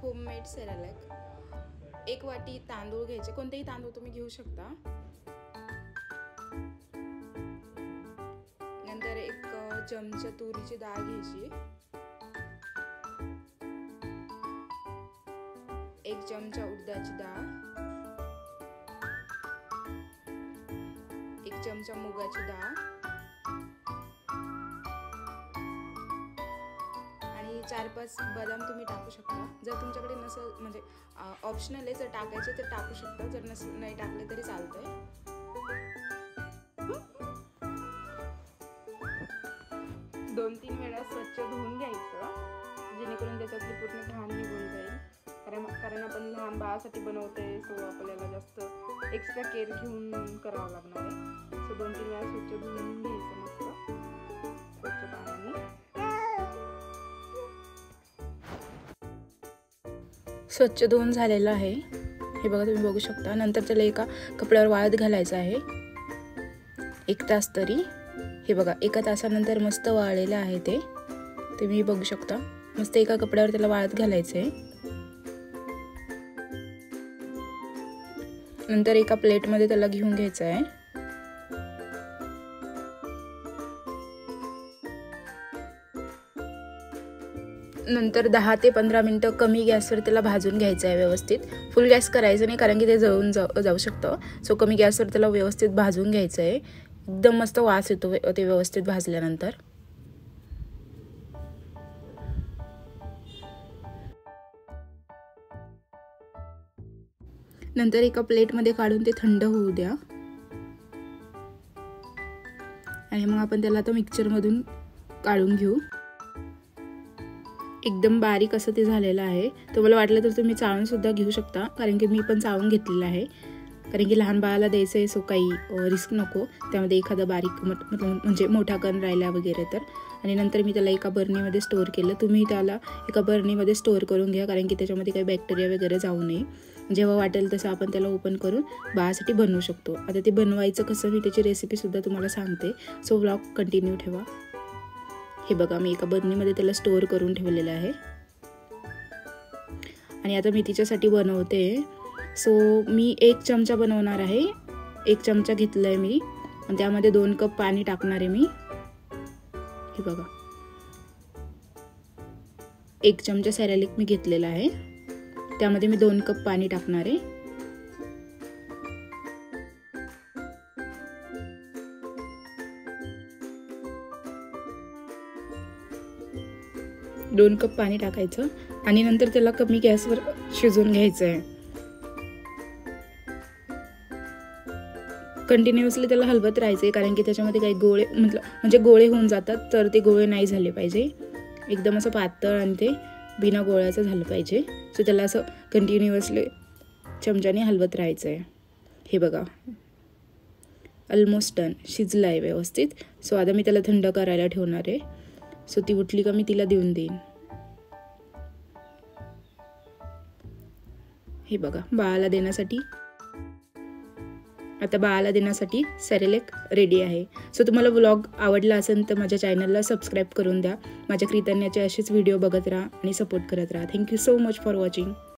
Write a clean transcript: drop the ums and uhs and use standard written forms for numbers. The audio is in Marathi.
Homemade Cerelac. 1 वाटी तांदूळ घ्यायचे, कोणतेही तांदूळ तुम्ही घेऊ शकता। नंतर 1 चमचा तुरीची डाळ घ्यायची, 1 चमचा उडदाची डाळ, 1 चमचा मुगाची डाळ आणि 4-5 बदाम तुम्ही टाकू शकता। जर तुमच्याकडे नसेल म्हणजे ऑप्शनल आहे, जर टाकायचे तर टाकू शकता, जर नाही टाकले तरी चालतंय। 2-3 वेळा स्वच्छ धुवून घ्यायचं, जेणेकरून त्याच्यातली पूर्ण घाण निघून जाईल। कारण आपण लहान बाळासाठी बनवतोय, सो आपल्याला जास्त एक्स्ट्रा केअर घेऊन करावं लागणार आहे। सो 2-3 वेळा स्वच्छ धुवून घ्यायचं मस्त स्वच्छ पाण्याने। स्वच्छ धुवून झालेलं आहे, हे बघा तुम्ही बघू शकता। नंतर त्याला एका कपड्यावर वाळत घालायचं आहे 1 तास तरी। हे बघा 1 तासानंतर मस्त वाळलेलं आहे ते, तुम्ही बघू शकता। मस्त एका कपड्यावर त्याला वाळत घालायचं आहे। नंतर एका प्लेटमध्ये त्याला घेऊन घ्यायचं आहे। नंतर 10 ते 15 मिनिटं कमी गॅसवर त्याला भाजून घ्यायचं आहे व्यवस्थित। फुल गॅस करायचं नाही, कारण की ते जळून जाऊ शकतं। सो कमी गॅसवर त्याला व्यवस्थित भाजून घ्यायचं आहे। एकदम मस्त वास येतो ते व्यवस्थित भाजल्यानंतर। नंतर एका प्लेटमध्ये काढून ते थंड होऊ द्या आणि मग आपण त्याला आता मिक्सरमधून काढून घेऊ। एकदम बारीक असं ते झालेलं आहे। तुम्हाला वाटलं तर तुम्ही चाळून सुद्धा घेऊ शकता, कारण की मी पण चाळून घेतलेलं आहे, कारण की लहान बाळाला द्यायचं आहे, सो काही रिस्क नको त्यामध्ये एखादा बारीक म्हणजे मोठा कण राहिला वगैरे तर। आणि नंतर मी त्याला एका बर्नीमध्ये स्टोअर केलं। तुम्ही त्याला एका बर्नीमध्ये स्टोअर करून घ्या, कारण की त्याच्यामध्ये काही बॅक्टेरिया वगैरे जाऊ नये। जेव्हा वाटेल तसं आपण त्याला ओपन करून बाळासाठी बनवू शकतो। आता ते बनवायचं कसं मी त्याची रेसिपी सुद्धा तुम्हाला सांगते, सो व्लॉग कंटिन्यू ठेवा। हे बघा मी एका बर्नीमध्ये त्याला स्टोअर करून ठेवलेलं आहे आणि आता मी तिच्यासाठी बनवते। सो मी 1 चमचा बनवणार आहे, 1 चमचा घेतलाय मी आणि त्यामध्ये 2 कप पाणी टाकणार आहे मी। हे बघा 1 चमचा सेरेलॅक मी घेतलेला आहे, त्यामध्ये मी 2 कप पाणी टाकणार आहे। 2 कप पाणी टाकायचं आणि नंतर त्याला कमी गॅसवर शिजवून घ्यायचं आहे। कंटिन्युअसली त्याला हलवत राहायचे, कारण की त्याच्यामध्ये काही गोळे म्हणजे गोळे होऊन जातात, तर ते गोळे नाही झाले पाहिजे। एकदम असं पातळ आणि ते बिना गोळ्याचं झालं पाहिजे। सो त्याला असं कंटिन्युअसली चमच्याने हलवत राहायचं आहे। हे बघा ऑलमोस्ट डन, शिजलं आहे व्यवस्थित। सो आता मी त्याला थंड करायला ठेवणार आहे। सो ती उठली का मी तिला देऊन देईन। हे बघा बाळाला देण्यासाठी सेरेलॅक रेडी आहे। सो तुम्हाला व्लॉग आवडला असेल तर माझ्या चॅनलला सबस्क्राईब करून द्या। माझ्या कीर्तन्याचे असेच व्हिडिओ बघत राहा आणि सपोर्ट करत राहा। Thank you so much for watching.